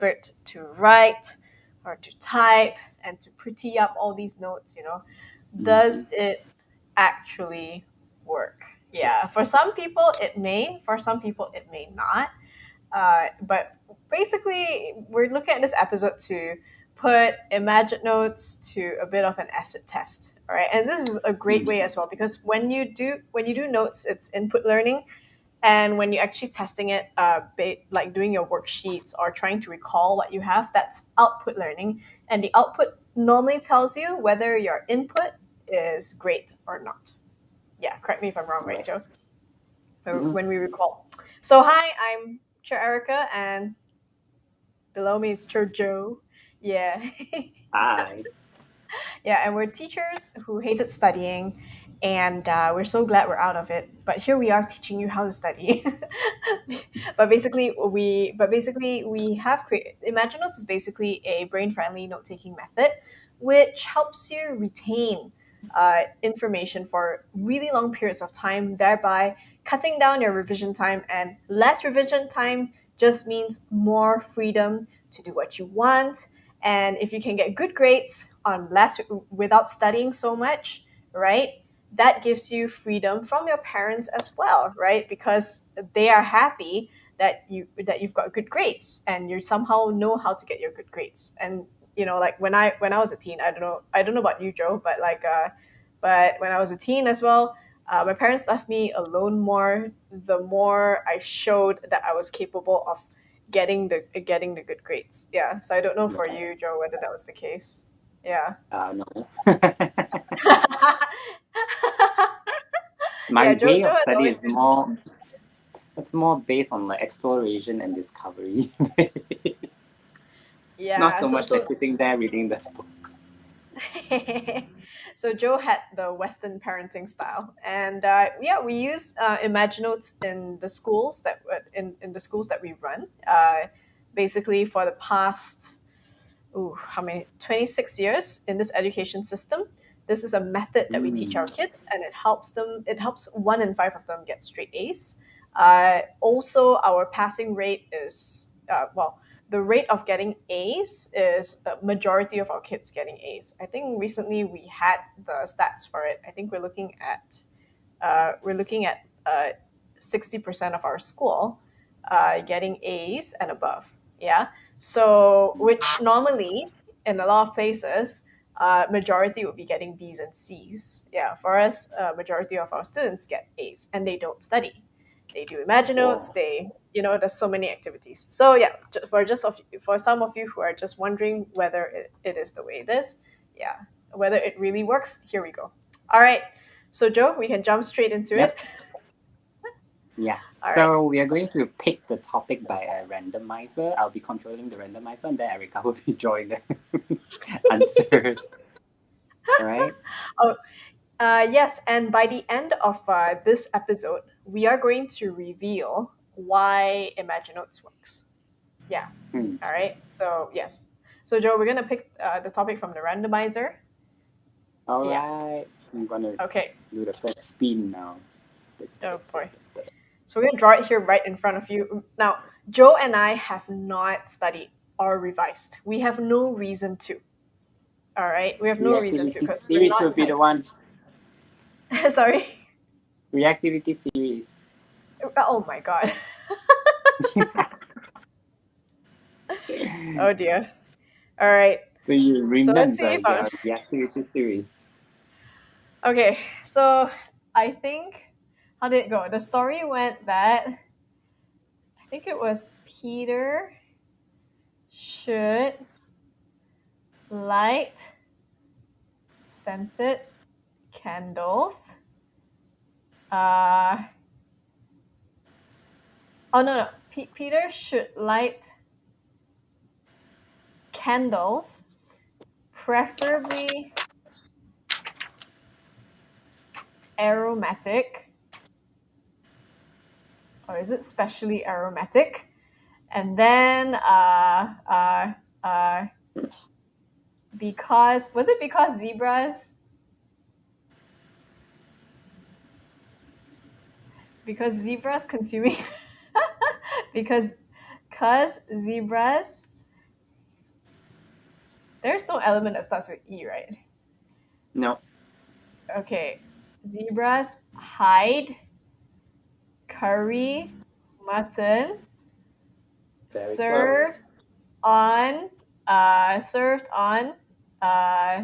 effort to write or to type and to pretty up all these notes, does it actually work? Yeah, for some people it may, for some people it may not. But basically, we're looking at this episode to put ImagiNotes to a bit of an acid test. All right, and this is a great way as well because when you do notes, it's input learning, and when you're actually testing it, like doing your worksheets or trying to recall what you have, that's output learning, and the output normally tells you whether your input is great or not. Yeah, correct me if I'm wrong, right, Joe? When we recall. So hi, I'm Chair Erica, and below me is Chair Joe. Yeah. Hi. Yeah, and we're teachers who hated studying, and we're so glad we're out of it. But here we are teaching you how to study. But basically, we have created. ImagiNotes is basically a brain-friendly note-taking method, which helps you retain information for really long periods of time, thereby cutting down your revision time. And less revision time just means more freedom to do what you want. And if you can get good grades on less without studying so much, right? That gives you freedom from your parents as well, right? Because they are happy that you've got good grades and you somehow know how to get your good grades. And like when I was a teen, I don't know about you, Joe, but when I was a teen as well, my parents left me alone more the more I showed that I was capable of getting the good grades. Yeah. So I don't know for you, Joe, whether that was the case. Yeah. No. Yeah, My Joe way Joe of has study always is been. more it's more based on like exploration and discovery. Not Yeah. so So much like so sitting there reading the books. so Joe had the Western parenting style, and yeah, we use ImagiNotes in the schools in the schools that we run. Basically, for the past how many 26 years in this education system, this is a method that we teach our Mm. kids, and it helps 1 in 5 of them get straight A's. Also, our passing rate is the rate of getting A's is a majority of our kids getting A's. I think recently we had the stats for it. I think we're looking at 60% of our school getting A's and above. Yeah. So, which normally in a lot of places, majority would be getting B's and C's. Yeah. For us, majority of our students get A's and they don't study. They do ImagiNotes. Wow. There's so many activities. So yeah, for some of you who are just wondering whether it is the way it is, yeah, whether it really works, here we go. All right. So Joe, we can jump straight into it. Yep. Yeah. All right. So we are going to pick the topic by a randomizer. I'll be controlling the randomizer and then Erica will be drawing the answers. All right? Oh, yes. And by the end of this episode, we are going to reveal why ImagiNotes works. Yeah. Hmm. All right. So yes. So Joe, we're gonna pick the topic from the randomizer. All Yeah. right. I'm gonna Okay. do the first spin now. Oh boy. So we're gonna draw it here right in front of you. Now, Joe and I have not studied or revised. We have no reason to. All right. We have no reason to Reactivity because we're series not will in be high the school. one. Sorry. Reactivity series. Oh my god. Oh dear. All right. So you So let's see remember if I'm your reactivity series. okay. So I think how did it go? The story went that I think it was Peter should light scented candles. Uh oh no. Peter should light candles, preferably aromatic, or is it specially aromatic? And then because was it because zebras consuming because zebras There's no element that starts with E, right? No. Okay. Zebras hide curry mutton Very close. served on served on uh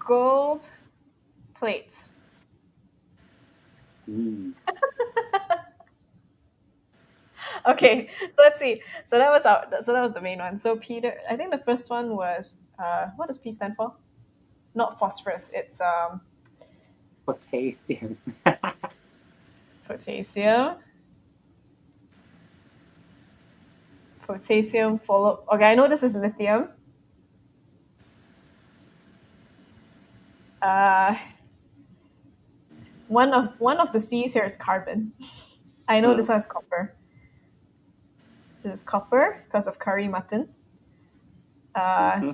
gold plates. Mm. Okay, so let's see. So that was the main one. So Peter, I think the first one was what does P stand for? Not phosphorus. It's Potassium. potassium. Potassium followed. Okay, I know this is lithium. Uh, one of the C's here is carbon. I know this Mm. one is copper. This is copper because of curry mutton. Uh, Mm-hmm.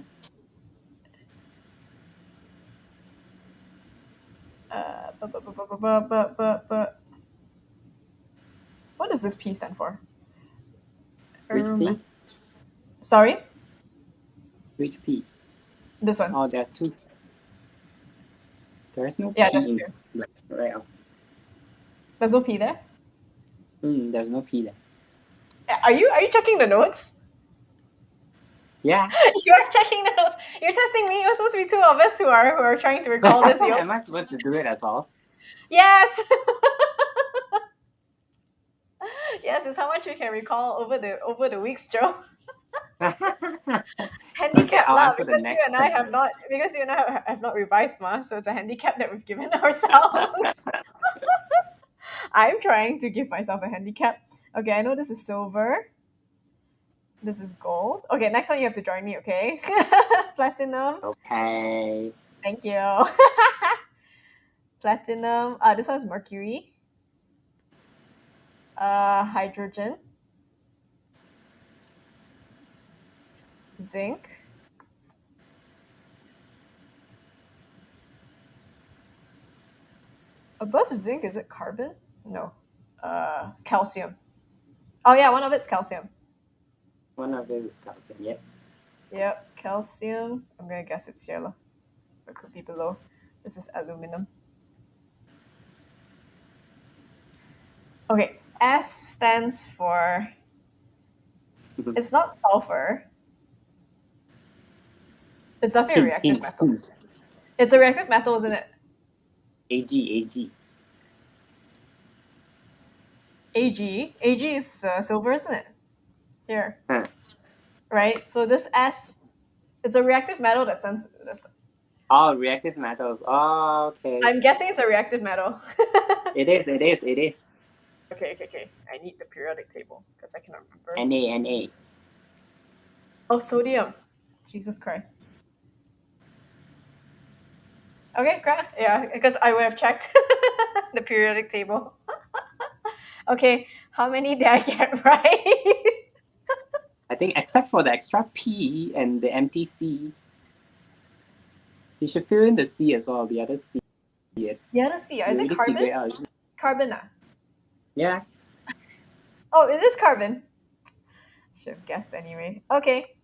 but what does this P stand for? Which Aromat. P? Sorry, Which P? this one. Oh, there are two. There's no Yeah, P that's in two. right. There's no P there. There's no P there. Are you checking the notes? Yeah. You are checking the notes. You're testing me. It was supposed to be two of us who are trying to recall this. Yo. Am I supposed to do it as well? Yes. Yes, it's how much you can recall over the weeks, Joe. It's okay. Handicap I'll lah, answer the next one. because you and I have not revised, ma. So it's a handicap that we've given ourselves. I'm trying to give myself a handicap. Okay, I know this is silver. This is gold. Okay, next one you have to join me. Okay, platinum. Okay. Thank you. Platinum. This one's mercury. Hydrogen, zinc. Above zinc, is it carbon? No. Calcium. Oh yeah, one of it's calcium. One of it is calcium. Yes. Yep, calcium. I'm gonna guess it's yellow. It could be below. This is aluminum. Okay, S stands for. It's not sulfur. It's definitely a Hint, reactive hint, metal. hint. It's a reactive metal, isn't it? Ag, Ag. Ag. Ag is silver, isn't it? Here, Huh. right? So this S, it's a reactive metal that sends. Oh, reactive metals. Oh, okay. I'm guessing it's a reactive metal. It is, it is, it is. Okay, okay, okay. I need the periodic table because I cannot remember. Na, Na. Oh, sodium. Jesus Christ. Okay, great. Yeah, because I would have checked the periodic table. Okay, how many did I get right? I think except for the extra P and the empty C, you should fill in the C as well, the other C. You The other C, is it already carbon? figured out. Isn't it? Carbon, ah. Yeah. Oh, it is carbon. Should have guessed anyway. Okay.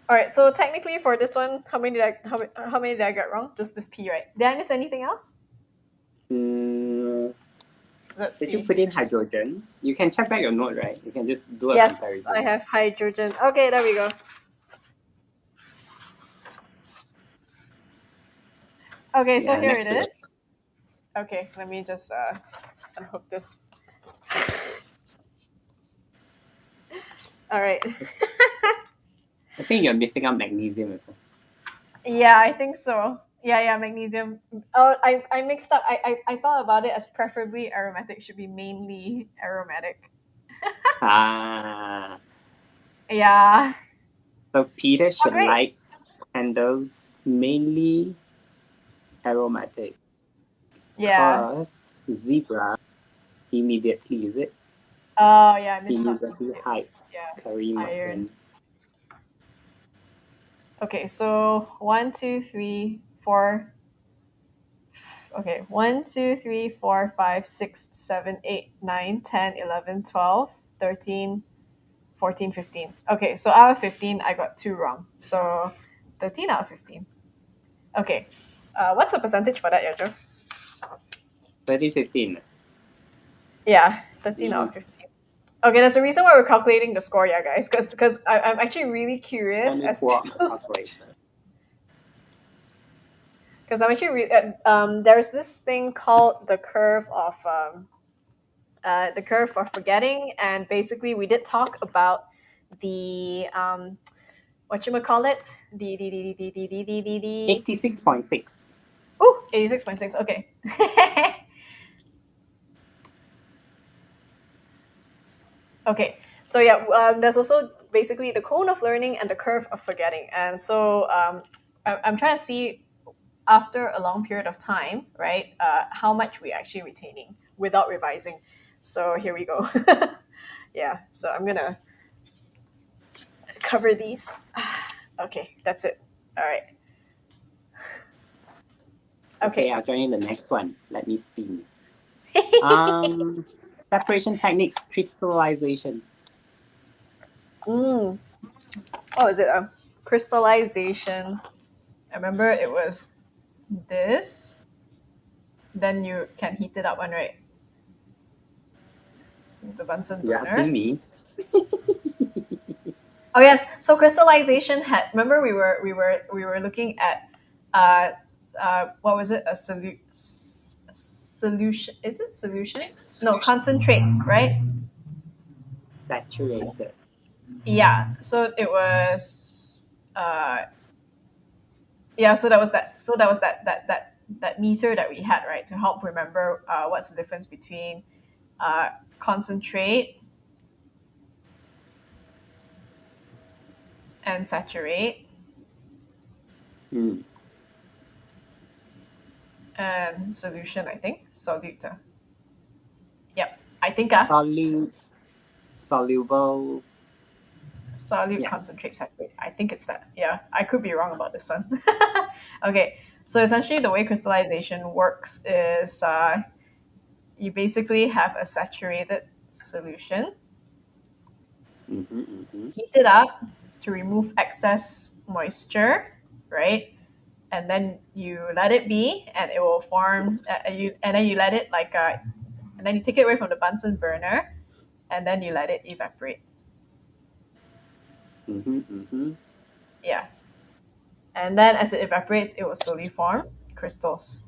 All right. So technically, for this one, how many did I get wrong? Just this P, right? Did I miss anything else? Mm, Let's did you see. put in hydrogen? You can check back your note, right? You can just do a Yes, I comparison. have hydrogen. Okay, there we go. Okay, so Yeah, here it next to it. is. Okay, let me just unhook this. All right. I think you're missing out magnesium as well. Yeah, I think so. Yeah, yeah, magnesium. Oh, I mixed up. I thought about it as preferably aromatic should be mainly aromatic. Ah. Yeah. So Peter Oh, should great. like candles mainly aromatic Yeah. because zebra immediately, is it? Oh, yeah, I missed up Immediately immediately. hide Yeah. curry Iron. mutton. Okay, so one, two, three, four. Okay, 1, 2, 3, 4, 5, 6, 7, 8, 9, 10, 11, 12, 13. 14, 15. Okay, so out of 15, I got two wrong. So 13 out of 15. Okay. What's the percentage for that, Yojo? 13-15. Yeah, 13 out of Mm. 15. Okay, there's a reason why we're calculating the score, yeah, guys, because I'm actually really Let curious me as pull to out my calculator. because I'm actually there's this thing called the curve for forgetting, and basically we did talk about the what you call it the 86.6. oh 86.6. Okay. Okay, so yeah, there's also basically the cone of learning and the curve of forgetting, and so I'm trying to see after a long period of time, right? How much we're actually retaining without revising. So here we go. Yeah, so I'm gonna cover these. Okay, that's it. All right. Okay, Okay. I'll join in the next one. Let me spin. Um, Separation techniques, crystallization. Mm. Oh, is it a crystallization? I remember it was this. Then you can heat it up, one right? With the Bunsen You're asking burner. me? Oh yes. So crystallization had. Remember we were looking at what was it? Solution? Is it solution? No, concentrate. Right? Saturated. Yeah. So it was. Yeah. So that was that. So that was that meter that we had, right, to help remember what's the difference between uh, concentrate and saturate Mm. and solution. I think solute. Yep. I think Soluble. solute, Yeah. concentrate, saturate. I think it's that. Yeah, I could be wrong about this one. Okay, so essentially the way crystallization works is you basically have a saturated solution, Mm-hmm, mm-hmm, heat it up to remove excess moisture, right? And then you let it be, and it will form. And then you let it and then you take it away from the Bunsen burner, and then you let it evaporate. mm-hmm, mm-hmm. Yeah, and then as it evaporates, it will slowly form crystals.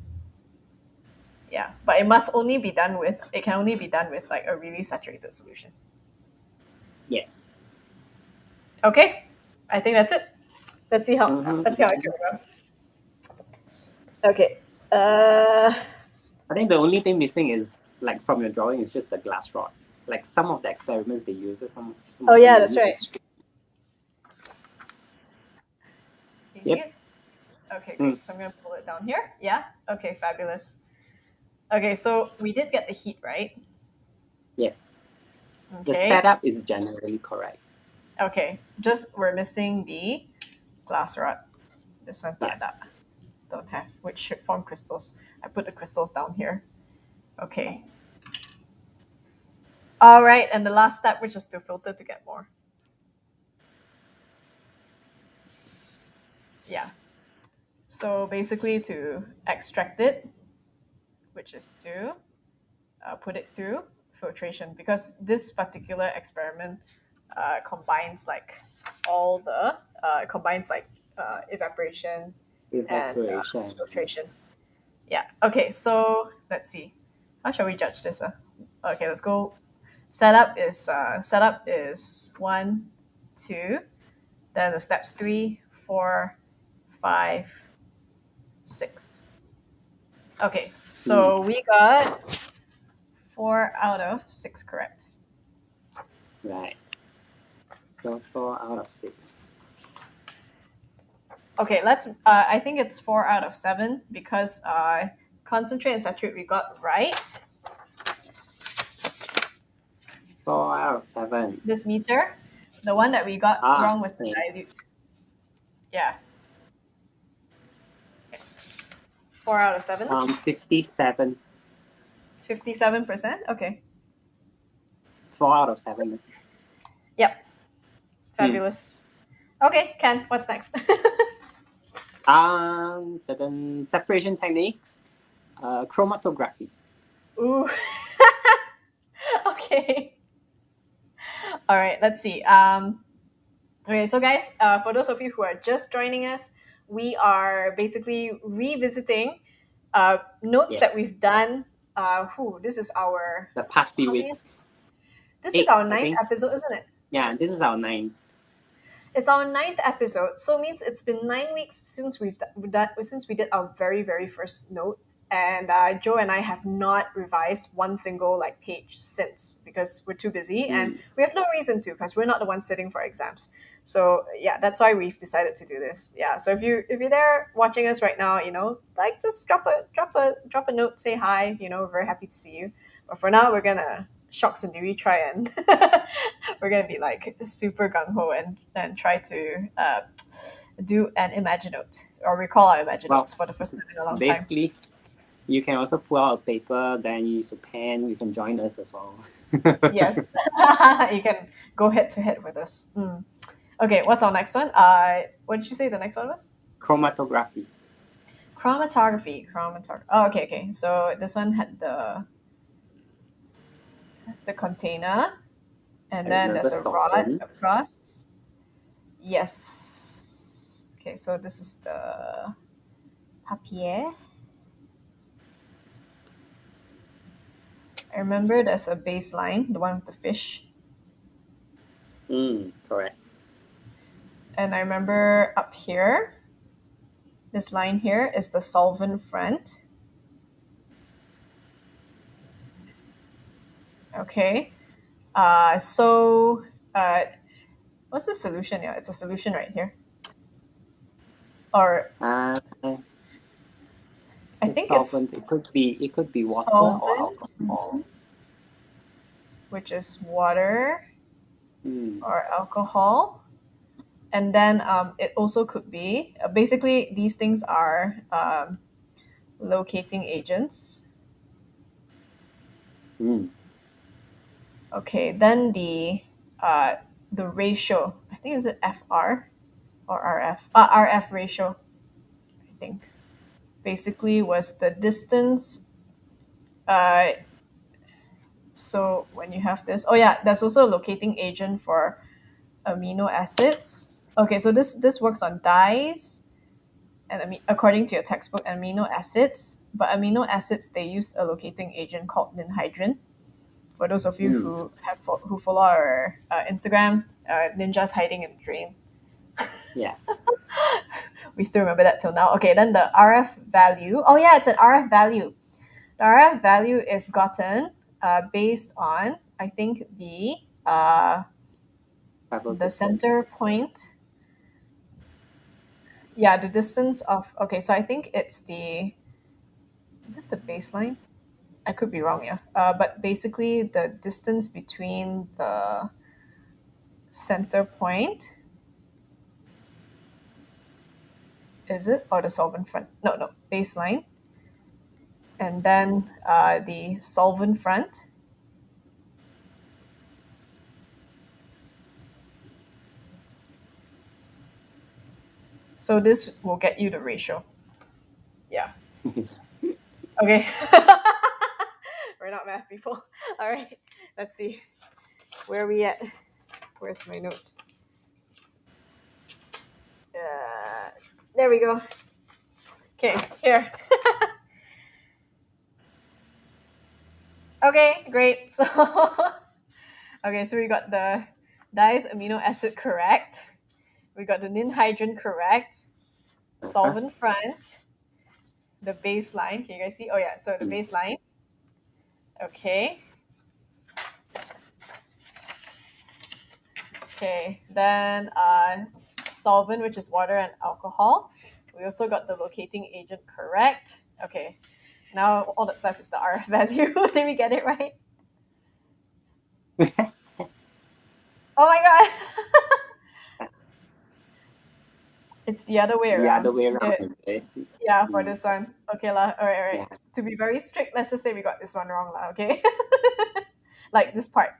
Yeah, but it must only be done with. It can only be done with like a really saturated solution. Yes. Okay, I think that's it. Let's see how. Mm-hmm, Let's see how I mm-hmm. can remember. Okay. Uh. I think the only thing missing is, like, from your drawing is just the glass rod. Like, some of the experiments they use it, some Oh of them yeah, they that's use a right. string. Can you see Yep. it? Okay, Mm. great. So I'm gonna pull it down here. Yeah. Okay, fabulous. Okay, so we did get the heat right. Yes. The Okay. setup is generally correct. Okay. Just we're missing the glass rod. This one, Yeah. that don't have, which should form crystals. I put the crystals down here. Okay. All right, and the last step, which is to filter to get more. Yeah. So basically, to extract it, which is to put it through filtration, because this particular experiment combines like all the combines like evaporation and Evaporation. filtration. Yeah. Okay. So let's see. How shall we judge this? Okay. Let's go. Setup is 1, 2. Then the steps 3, 4, 5, 6. Okay. Mm. So we got 4 out of 6 correct. Right. So 4 out of 6. Okay. I think it's 4 out of 7 because concentrate and saturate we got right. 4 out of 7. This meter. The one that we got Ah, wrong was the okay. dilute. Yeah. 4 out of 7. 57. 57%. Okay. 4 out of 7. Yep. Hmm. Fabulous. Okay, Ken, what's next? Then separation techniques. Chromatography. Ooh. Okay. All right, let's see. Okay, so guys, for those of you who are just joining us, we are basically revisiting notes Yes. that we've done. This is our The past few how many? weeks. This is Eight, our I ninth think. episode, isn't it? Yeah, this is our ninth. It's our ninth episode, so it means it's been 9 weeks since since we did our very first note, and Joe and I have not revised one single like page since because we're too busy and Hmm. we have no reason to because we're not the ones sitting for exams. So yeah, that's why we've decided to do this. Yeah, so if you're there watching us right now, like just drop a note, say hi. We're very happy to see you. But for now, we're gonna shocks and try and we're gonna be like super gung ho and try to do an ImagiNote or recall our Well, ImagiNotes for the first time in a long time. basically, you can also pull out a paper, then use a pen. You can join us as well. Yes, you can go head to head with us. Mm. Okay, what's our next one? What did you say the next one was? Chromatography. Chromatography. Chromatography. Oh, okay. So this one had the container, I and then remember there's a rod solvent. across. Yes. Okay, so this is the papier. I remember there's a baseline, the one with the fish. Correct. And I remember up here, this line here is the solvent front. Okay. So what's the solution here? It's a solution right here. Or Uh, I the think it's solvent. It could be water or solvent, alcohol. which is water Hmm. or alcohol. And then it also could be basically these things are locating agents. Hmm. Okay, then the ratio. I think is it FR or RF? RF ratio. I think basically was the distance. Uh, so when you have this, oh yeah, there's also a locating agent for amino acids. Okay, so this works on dyes and according to your textbook, amino acids. But amino acids they use a locating agent called ninhydrin. For those of you Hmm. who follow our Instagram, ninjas hiding in the drain. Yeah. We still remember that till now. Okay, then the RF value. Oh yeah, it's an RF value. The RF value is gotten based on I think Travel the distance. center point. Yeah, the distance of. Okay, so I think it's the. Is it the baseline? I could be wrong. Yeah, but basically the distance between the center point is it or the solvent front? No, no, baseline, and then the solvent front. So this will get you the ratio. Yeah. Okay. We're not math people. All right. Let's see. Where are we at? Where's my note? Uh, there we go. Okay, here. Okay, great. So, okay, so we got the dice amino acid correct. We got the ninhydrin correct. Uh-huh. Solvent front. The baseline. Can you guys see? Oh yeah. So the Hmm. baseline. Okay. Okay. Then solvent, which is water and alcohol. We also got the locating agent correct. Okay. Now all that's left is the RF value. Did we get it right? Oh my god. It's the other way The other around. way around, is it? Yeah, for Hmm. this one. Okay lah. All right, all right. Yeah. To be very strict, let's just say we got this one wrong lah. Okay. Like this part.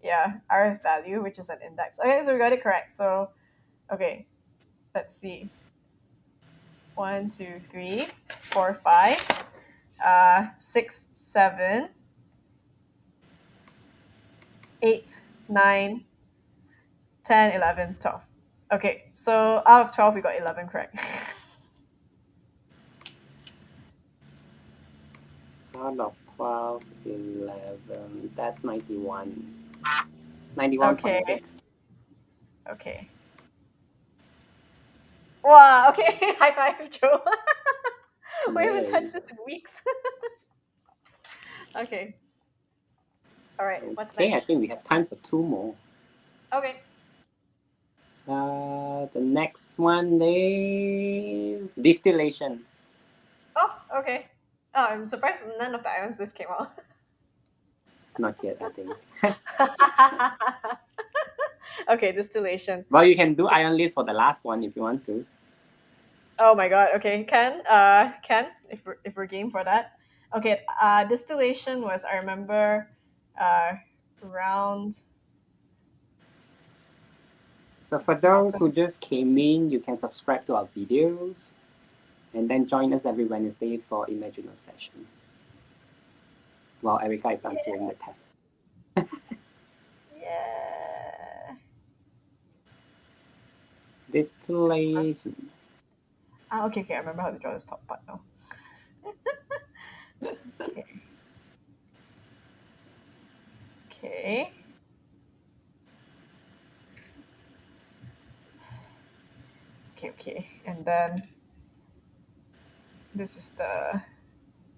Yeah, RF value, which is an index. Okay, so we got it correct. So, okay, let's see. 1, 2, 3, 4, 5, 6, 7, 8, 9, 10, 11, 12. Okay, so out of 12, we got 11 correct. Out of 12, 11. That's 91. 91.6. Okay, okay. Wow, okay, high five, Joe. We haven't Yay. touched this in weeks. Okay, all right, what's Okay, I next? think we have time for two more. Okay. The next one is distillation. Oh, okay. Oh, I'm surprised none of the items this came out. Not yet, I think. Okay, distillation. Well, you can do ion list for the last one if you want to. Oh my god. Okay, Ken, if we're game for that. Okay, distillation was I remember, uh, round So for round. those who just came in, you can subscribe to our videos and then join us every Wednesday for ImagiNotes session while Erica is answering the test. Yeah. Distillation. Okay, okay. I remember how to draw this top part now. Okay. Okay. Okay. Okay. And then this is the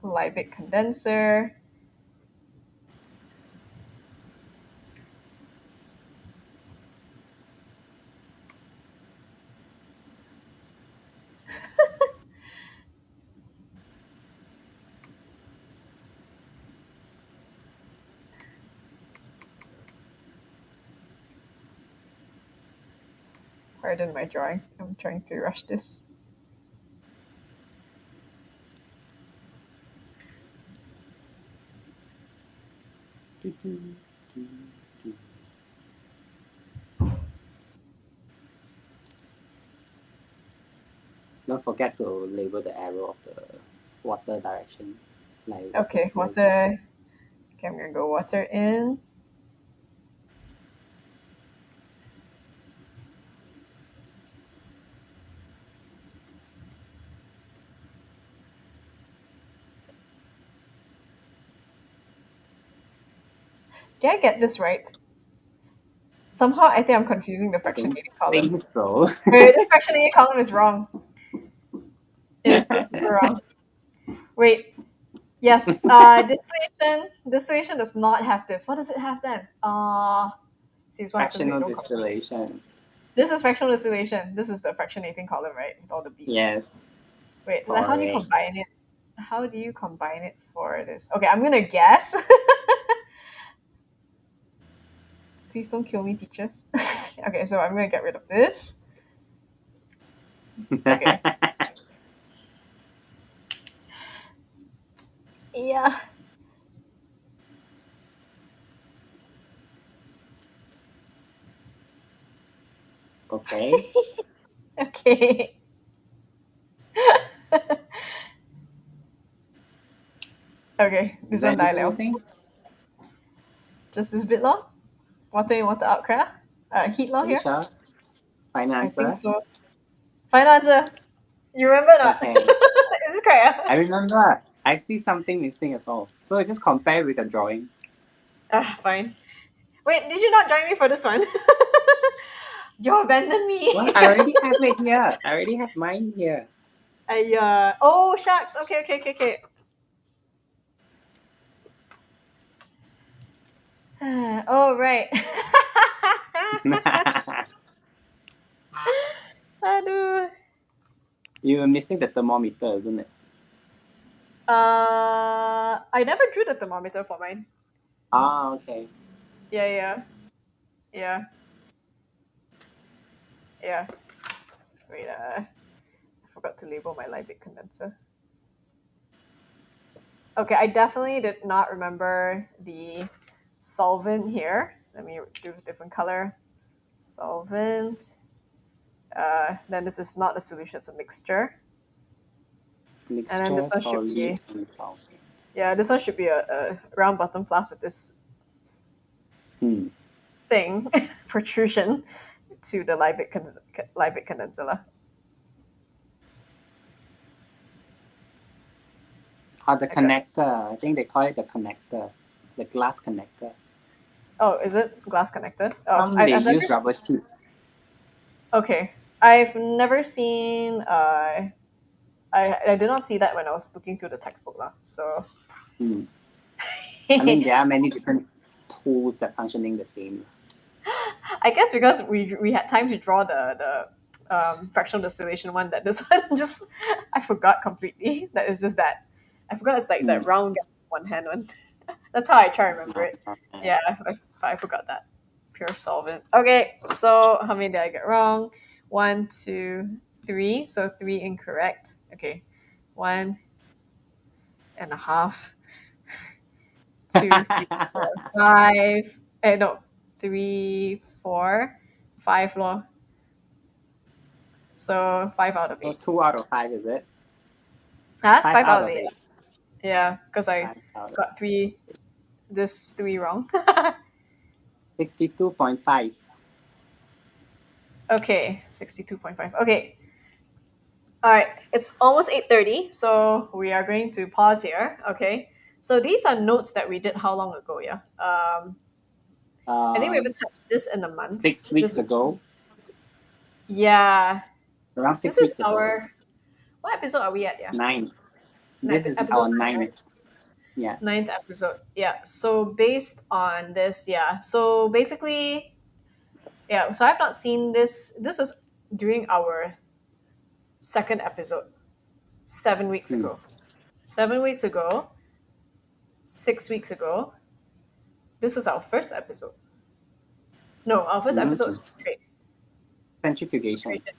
Liebig condenser. Pardon my drawing. I'm trying to rush this. Don't forget to label the arrow of the water direction, like water Okay, flow. water. Okay, I'm gonna go water in. Did I get this right? Somehow I think I'm confusing the I think fractionating column. think so. Wait, this fractionating column is wrong. It is so super wrong. Wait, yes. Distillation does not have this. What does it have then? See, this what happens when you Fractional don't copy. distillation. This is fractional distillation. This is the fractionating column, right? With all the beats. Yes, Wait, then how do you correct. combine it? How do you combine it for this? Okay, I'm gonna guess. Please don't kill me, teachers. Okay, so I'm gonna get rid of this. Okay. Yeah. Okay. Okay. Okay, this one Ready die for liao. using? Just this bit lor. Water in, water out, Kra. Heat law Are you here. sure? Final I think answer? so. Final answer. You remember or not? Okay. Is this correct? I remember. I see something missing as well. So just compare with the drawing. Fine. Wait, did you not join me for this one? You abandoned me. Well, I already have it here. I already have mine here. Oh shucks. Okay, okay, okay, okay. Oh right. Aduh. You were missing the thermometer, isn't it? I never drew the thermometer for mine. Ah, okay. Yeah, yeah, yeah, yeah. Wait, I forgot to label my Liebig condenser. Okay, I definitely did not remember the solvent here. Let me do a different color. Solvent. Then this is not a solution, it's a mixture. And then this Mixture, one should be, solute, and solvent. yeah, this one should be a round bottom flask with this Hmm. thing, protrusion, to the Liebig condenser. Or the I got. connector. I think they call it the connector, the glass connector. Oh, is it glass connector? Oh, Some they I've never. use rubber tube. Okay, I've never seen. I did not see that when I was looking through the textbook lah. So. Hmm. I mean, there are many different tools that functioning the same. I guess because we had time to draw the fractional distillation one, that this one just I forgot completely. That is just that I forgot it's like Hmm. that round one hand one. That's how I try to remember it. Uh, Yeah, I forgot that. Pure solvent. Okay, so how many did I get wrong? One, two, three. So three incorrect. Okay, one and a half, two, three, four, five. No, three, four, five law. So 5 out of 8. 2 out of 5, is it? Huh? Five Five out out of of eight. eight. Yeah, because I 5 out of got three wrong. 62.5. Okay, 62.5. Okay. All right. It's almost 8:30, so we are going to pause here. Okay. So these are notes that we did how long ago, yeah? I think we Um, haven't touched this in a month. 6 weeks This is ago, yeah. around This six is weeks ago, our what episode are we at, yeah? 9. Ninth This is episode our nine, right? 9. Yeah. Ninth episode. Yeah. So based on this, yeah. So basically, yeah, so I've not seen this. This was during our second episode, 7 weeks Hmm. ago. 7 weeks ago, 6 weeks ago, this was our first episode. No, our first episode Mm-hmm. is Centrifugation. filtration.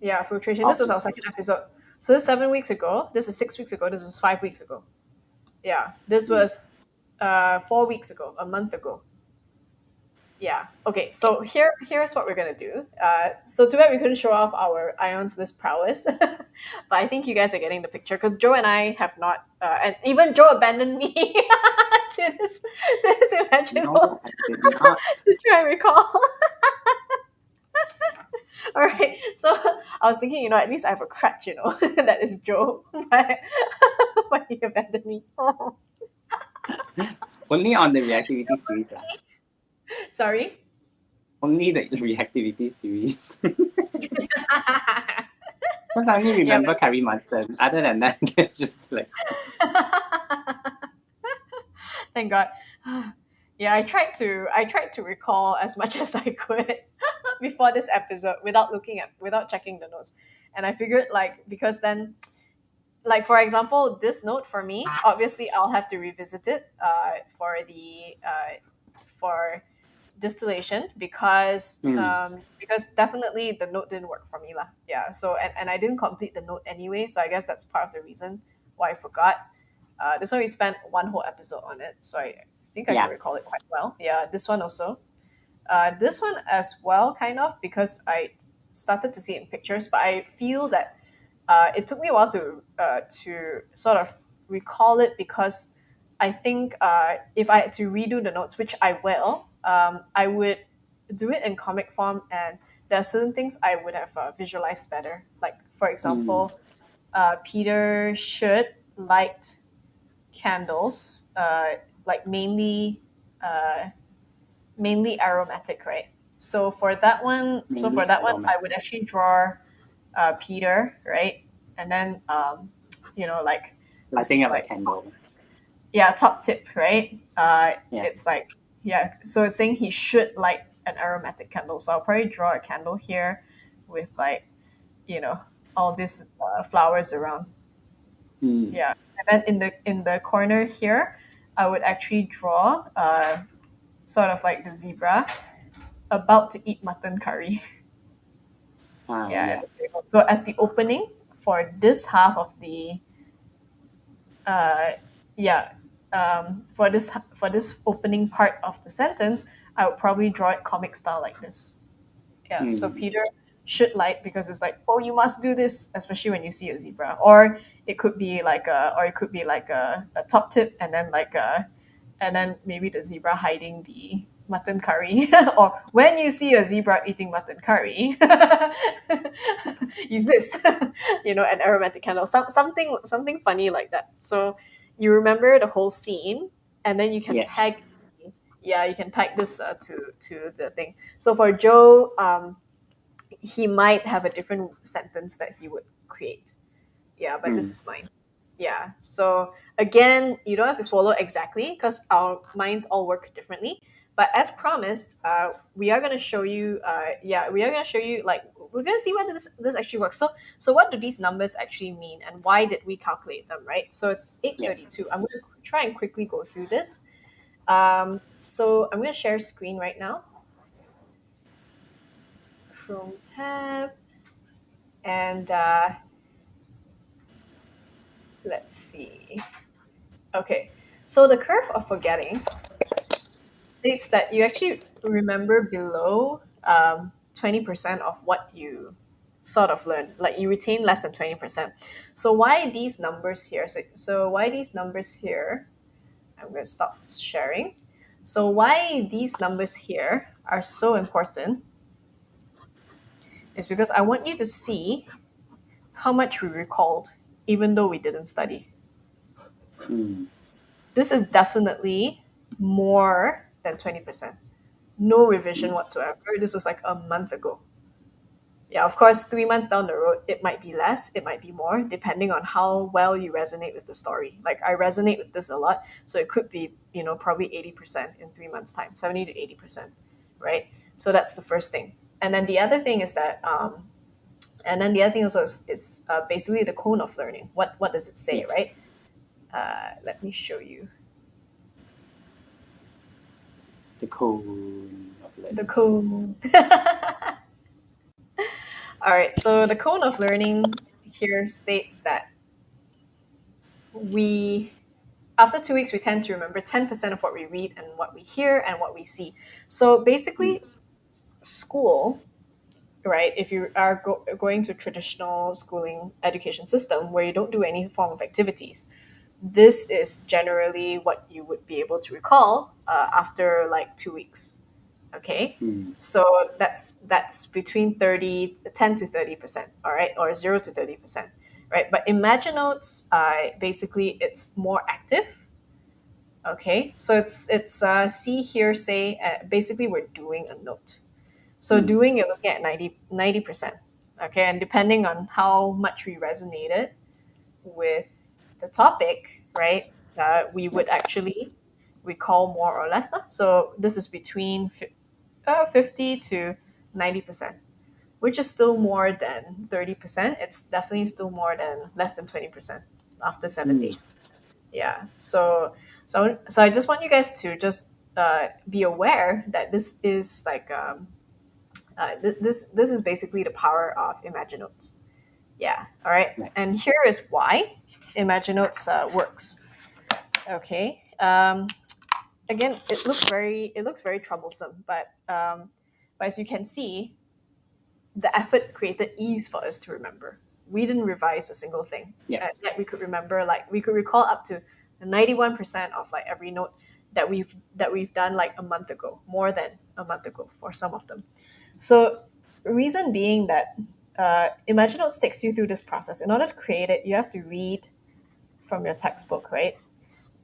Yeah, filtration. This was Okay. our second episode. So this is 7 weeks ago. This is 6 weeks ago. This is 5 weeks ago. Yeah, this Hmm. was 4 weeks ago, a month ago. Yeah. Okay. So here's what we're gonna do. So too bad we couldn't show off our ions list prowess, but I think you guys are getting the picture because Joe and I have not, and even Joe abandoned me to this imaginable No, I did not. to try and recall. All right. So I was thinking, at least I have a crutch, that is Joe, but he abandoned me. Only on the reactivity series. Sorry. Only the reactivity series. Because I only Yeah. remember Carrie Munson. Other than that, it's just like, Thank God. Yeah, I tried to recall as much as I could before this episode without checking the notes. And I figured like because then like for example, this note for me, obviously I'll have to revisit it for distillation hmm, because definitely the note didn't work for me lah. Yeah. So and I didn't complete the note anyway, so I guess that's part of the reason why I forgot. This one we spent one whole episode on it, so I think I can yeah, recall it quite well. Yeah, this one also. This one as well, kind of, because I started to see it in pictures, but I feel that it took me a while to sort of recall it because I think if I had to redo the notes, which I will, I would do it in comic form, and there are certain things I would have visualized better. Like for hmm, example, Peter should light candles, like uh, mainly aromatic, right? So mainly for that one, I would aromatic. actually draw Peter, right, and then like this Lighting is up a like candle. yeah, top tip, right? Yeah. It's like yeah, so it's saying he should light an aromatic candle. So I'll probably draw a candle here with like you know all these flowers around. Hmm, Yeah, and then in the corner here, I would actually draw sort of like the zebra about to eat mutton curry. Yeah, at yeah. the table. So as the opening for this half of the uh, yeah for this opening part of the sentence, I would probably draw it comic style like this. Yeah, so Mm. Peter should light because it's like, oh, you must do this, especially when you see a zebra. Or it could be like a top tip, and then and then maybe the zebra hiding the mutton curry. Or when you see a zebra eating mutton curry, use this, an aromatic candle, something funny like that. So you remember the whole scene, and then you can Yes. peg, yeah, you can peg this to the thing. So for Joe, he might have a different sentence that he would create. Yeah, but this Mm. is mine. Yeah. So again, you don't have to follow exactly because our minds all work differently. But as promised, we are gonna show you. Yeah, we are gonna show you. Like, we're gonna see whether this actually works. So what do these numbers actually mean, and why did we calculate them? Right. So it's eight Yes. 32. I'm gonna try and quickly go through this. So I'm gonna share screen right now. Chrome tab, and let's see. Okay. So the curve of forgetting states that you actually remember below 20% of what you sort of learned. Like, you retain less than 20%. So why these numbers here? So why these numbers here? I'm going to stop sharing. So why these numbers here are so important is because I want you to see how much we recalled, even though we didn't study. Mm. This is definitely more than 20%. No revision Mm. whatsoever. This was like a month ago. Yeah, of course, 3 months down the road, it might be less, it might be more, depending on how well you resonate with the story. Like, I resonate with this a lot, so it could be, probably 80% in 3 months' time, 70 to 80%, right? So that's the first thing. And then the other thing is that, and then the other thing also is basically the cone of learning. What does it say, Yes. right? Let me show you The cone of the learning. cone. All right, so the cone of learning here states that we after 2 weeks we tend to remember 10% of what we read and what we hear and what we see. So Mm. basically, school, right, if you are going to traditional schooling education system where you don't do any form of activities, this is generally what you would be able to recall after like 2 weeks. Okay, Mm. so that's between 10 to 30%, all right, or 0 to 30%, right? But Imagine Notes, basically it's more active. Okay, so it's see, hear, say. Basically, we're doing a note. So Mm. doing, you're looking at 90%. Okay, and depending on how much we resonated with the topic, right, we Yep. would actually recall more or less. So this is between 50 to 90%, which is still more than 30%. It's definitely still more than less than 20% after seven Mm. days. Yeah. So I just want you guys to just be aware that this is like this is basically the power of ImagiNotes. Yeah. All right. Right. And here is why ImagiNotes works. Okay. Again, it looks very troublesome, but as you can see, the effort created ease for us to remember. We didn't revise a single thing. Yep. Yet we could remember, like, we could recall up to 91% of like every note that we've done like a month ago, more than a month ago for some of them. So, reason being that ImagineNotes takes you through this process. In order to create it, you have to read from your textbook, right?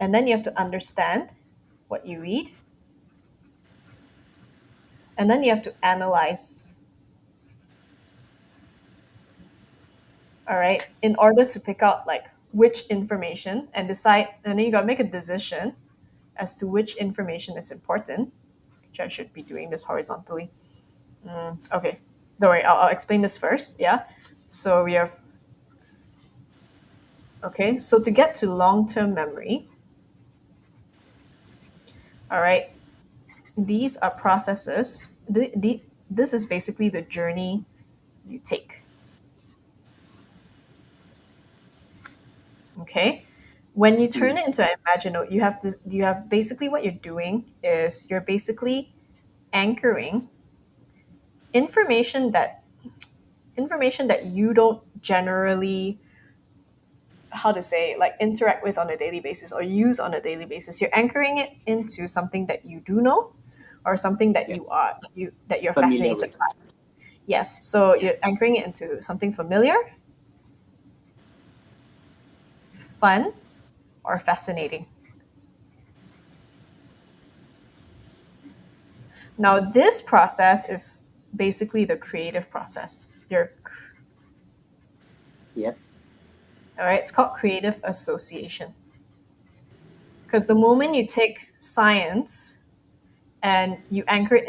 And then you have to understand what you read, and then you have to analyze, all right, in order to pick out like which information and decide, and then you got to make a decision as to which information is important, which I should be doing this horizontally. Okay, don't worry, I'll explain this first. Yeah, so we have, okay, so to get to long-term memory, all right, these are processes. This is basically the journey you take. Okay, when you turn Mm. it into an imagine note, you have basically what you're doing is you're basically anchoring information that you don't generally, how to say, like interact with on a daily basis or use on a daily basis. You're anchoring it into something that you do know, or something that Yeah. you're Familiar fascinated with. by. Yes, so Yeah. you're anchoring it into something familiar, fun, or fascinating. Now, this process is basically the creative process. Yep. All right, it's called creative association. Because the moment you take science and you anchor it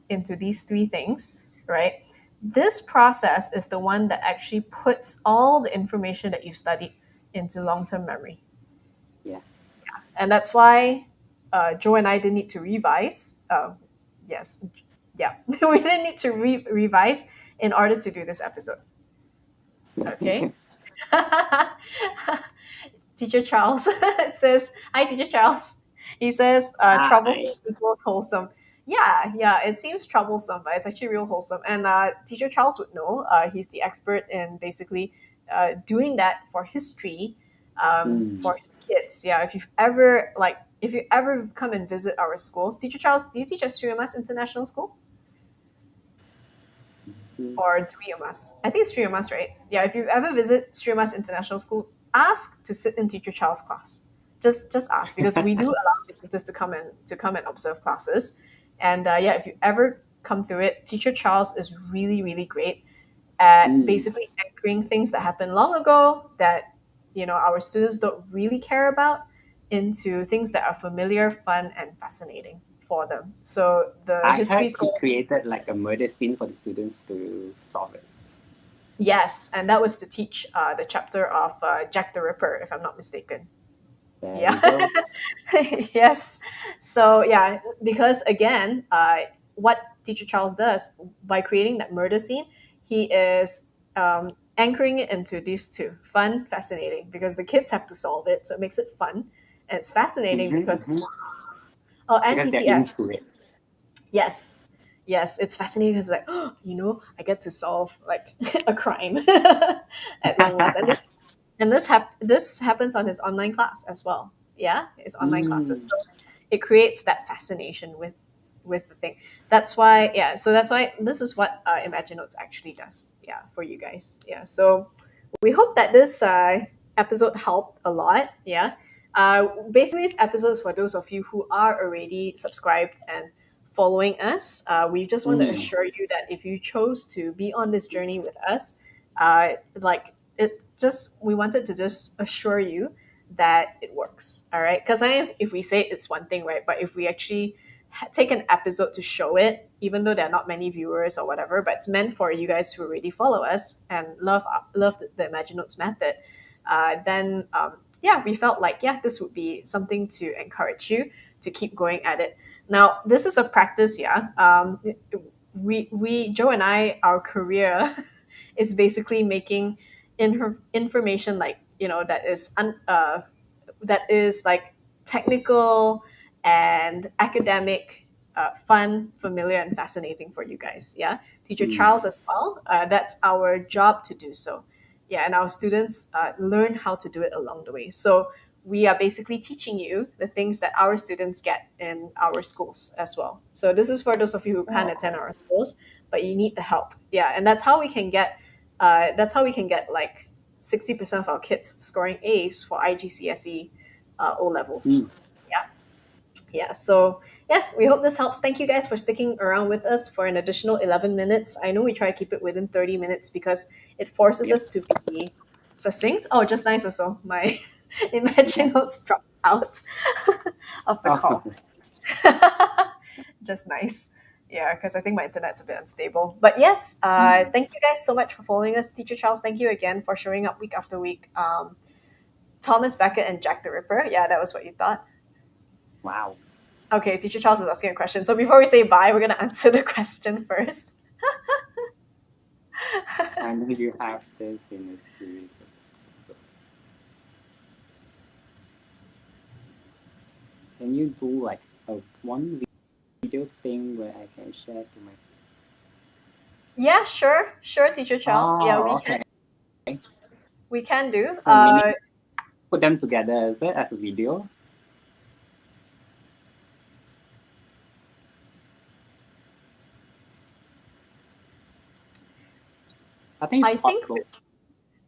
into these three things, right? This process is the one that actually puts all the information that you've studied into long-term memory. Yeah. And that's why Joe and I didn't need to revise. Yes, yeah, we didn't need to revise in order to do this episode. Okay. Teacher Charles says, "Hi, Teacher Charles." He says, "Troublesome Hi. equals wholesome." Yeah, yeah, it seems troublesome, but it's actually real wholesome. And Teacher Charles would know. He's the expert in basically doing that for history, Mm. for his kids. Yeah, if you ever come and visit our schools, Teacher Charles, do you teach at Sriyamas International School? Mm. Or Duyamas. I think it's Duyamas, right? Yeah, if you ever visit Duyamas International School, ask to sit in Teacher Charles' class. Just ask, because we do allow visitors to come and observe classes. And yeah, if you ever come through it, Teacher Charles is really really great at Mm. basically anchoring things that happened long ago that our students don't really care about into things that are familiar, fun, and fascinating for them. So the I history heard he school. created like a murder scene for the students to solve it. Yes, and that was to teach the chapter of Jack the Ripper, if I'm not mistaken. There Yeah. we go. Yes. So yeah, because again, what Teacher Charles does by creating that murder scene, he is anchoring it into these two: fun, fascinating, because the kids have to solve it, so it makes it fun, and it's fascinating Hmm. because Hmm. and Because they're TTS. into it. Yes. Yes, it's fascinating because like, I get to solve like a crime at long last. And this happens on his online class as well. Yeah, his online classes. Mm. So it creates that fascination with the thing. That's why, yeah. So that's why this is what ImagiNotes actually does. Yeah, for you guys. Yeah. So we hope that this episode helped a lot. Yeah. Basically, this episode is for those of you who are already subscribed and following us. We just want to Mm. assure you that if you chose to be on this journey with us, like it just we wanted to just assure you that it works. All right, because I guess if we say it's one thing, right? But if we actually take an episode to show it, even though there are not many viewers or whatever, but it's meant for you guys who already follow us and love the ImagiNotes method, then yeah, we felt like, yeah, this would be something to encourage you to keep going at it. Now, this is a practice, yeah. We Joe and I, our career is basically making information like that is like technical and academic, fun, familiar, and fascinating for you guys. Yeah, Teacher Mm. Charles as well. That's our job to do so. Yeah, and our students learn how to do it along the way. So we are basically teaching you the things that our students get in our schools as well. So this is for those of you who can't attend our schools, but you need the help. Yeah, and that's how we can get. Like 60% of our kids scoring A's for IGCSE O Mm. levels. Yeah, yeah. So yes, we hope this helps. Thank you guys for sticking around with us for an additional 11 minutes. I know we try to keep it within 30 minutes because it forces Yep. us to be succinct. Oh, just nice also. My Yeah. Imagine notes dropped out of the Oh. call. Just nice. Yeah, because I think my internet's a bit unstable. But yes, Mm. thank you guys so much for following us. Teacher Charles, thank you again for showing up week after week. Thomas Beckett and Jack the Ripper. Yeah, that was what you thought. Wow. Okay, Teacher Charles is asking a question. So before we say bye, we're going to answer the question first. I know you have this in a series of episodes. Can you do like a 1 week video thing where I can share to my. Yeah, sure, sure, Teacher Charles. Yeah, Oh, okay. we can do. So meaning put them together, is it, as a video? I think it's I think possible.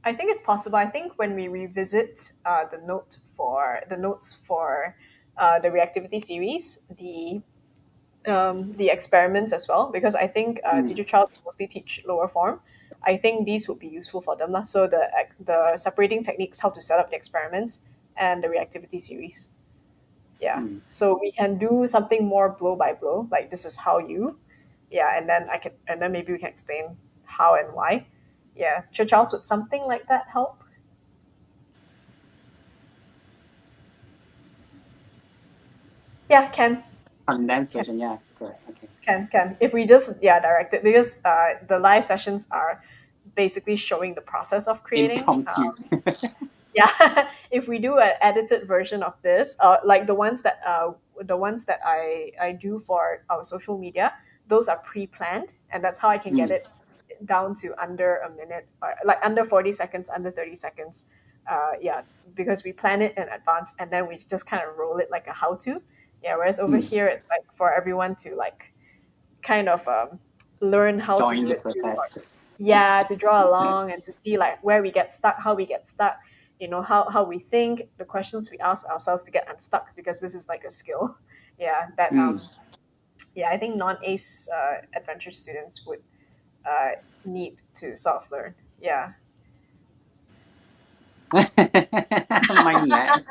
I think it's possible. I think when we revisit the notes for the reactivity series, the experiments as well, because I think Mm, Teacher Charles mostly teach lower form. I think these would be useful for them lah. So the separating techniques, how to set up the experiments, and the reactivity series. Yeah. mm. So we can do something more blow by blow, like this is how you, yeah, and then maybe we can explain how and why. Yeah. Teacher Charles, would something like that help? Yeah, Condensed can, version, yeah, correct. Okay. can. If we just direct it, because the live sessions are basically showing the process of creating. Impromptu. Yeah, if we do an edited version of this, like the ones that I do for our social media, those are pre-planned, and that's how I can get Mm, it down to under a minute, or like under 40 seconds, under 30 seconds. Yeah, because we plan it in advance, and then we just kind of roll it like a how-to. Yeah, whereas over mm. here, it's like for everyone to like kind of learn how to Join do the it too. process. Yeah, to draw along and to see like where we get stuck, how we get stuck, how we think, the questions we ask ourselves to get unstuck, because this is like a skill. Yeah, that Mm. yeah, I think non-ace adventure students would uh, need to sort of learn. Yeah. Mind map.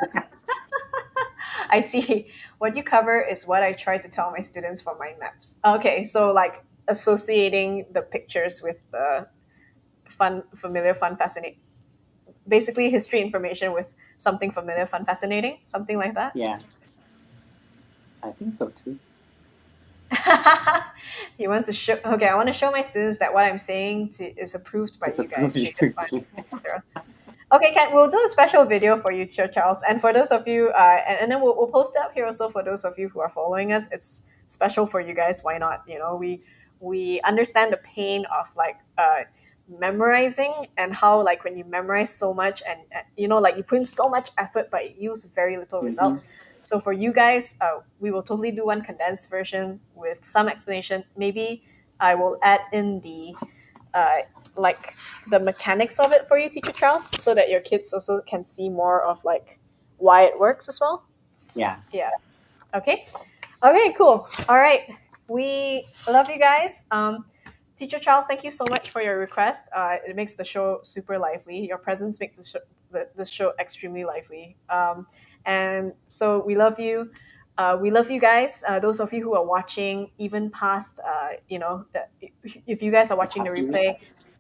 I see. What you cover is what I try to tell my students for mind maps. Okay, so like associating the pictures with the fun, familiar, fun, fascinating, basically history information with something familiar, fun, fascinating, something like that. Yeah, I think so too. He wants to show. Okay, I want to show my students that what I'm saying is approved by It's a you guys. preview. Okay, just fun. Okay, Ken, we'll do a special video for you, Charles. And for those of you, and then we'll post it up here also for those of you who are following us. It's special for you guys. Why not? We understand the pain of like memorizing, and how like when you memorize so much, and like you put in so much effort but you use very little Mm-hmm. results. So for you guys, we will totally do one condensed version with some explanation. Maybe I will add in the uh, like the mechanics of it for you, Teacher Charles, so that your kids also can see more of like why it works as well. Yeah. Yeah. Okay. Okay. Cool. All right. We love you guys. Teacher Charles, thank you so much for your request. It makes the show super lively. Your presence makes the show extremely lively. And so we love you. We love you guys. Those of you who are watching, even past, if you guys are The watching the past few replay,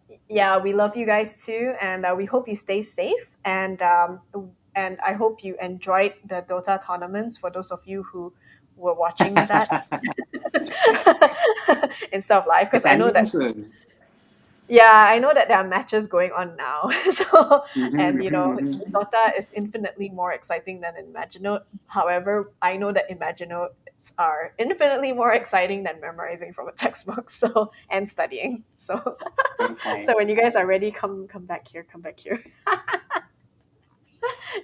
weeks. yeah, we love you guys too, and we hope you stay safe. And I hope you enjoyed the Dota tournaments for those of you who were watching that instead of live, because It's I know ending that, soon. yeah, I know that there are matches going on now. So, Mm-hmm, and mm-hmm, Dota is infinitely more exciting than ImagiNote. However, I know that ImagiNotes are infinitely more exciting than memorizing from a textbook. So, and studying. So, Okay, so when you guys are ready, come back here. Come back here.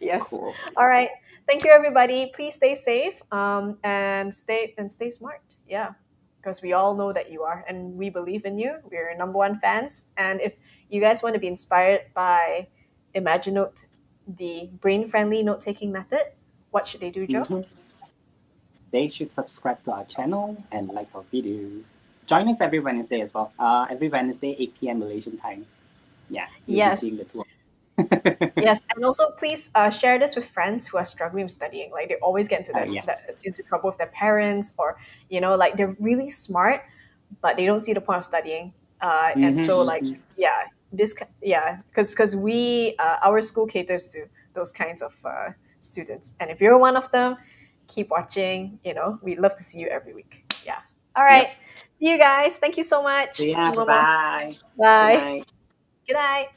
Yes. cool. All right. Thank you, everybody. Please stay safe. And stay smart. Yeah, because we all know that you are, and we believe in you. We're your number one fans. And if you guys want to be inspired by ImagiNote, the brain-friendly note-taking method, what should they do, Joe? Mm-hmm. They should subscribe to our channel and like our videos. Join us every Wednesday as well. Every Wednesday, 8 p.m. Malaysian time. Yeah, you'll be Yes. seeing the two. Yes, and also please share this with friends who are struggling with studying. Like they always get Yeah. into trouble with their parents, or like they're really smart, but they don't see the point of studying. And Mm-hmm, so like mm-hmm. yeah, because we our school caters to those kinds of students, and if you're one of them, keep watching. We'd love to see you every week. Yeah. All right. Yep. See you guys. Thank you so much. See ya. Bye Momo. bye. Good Bye. night. Good night.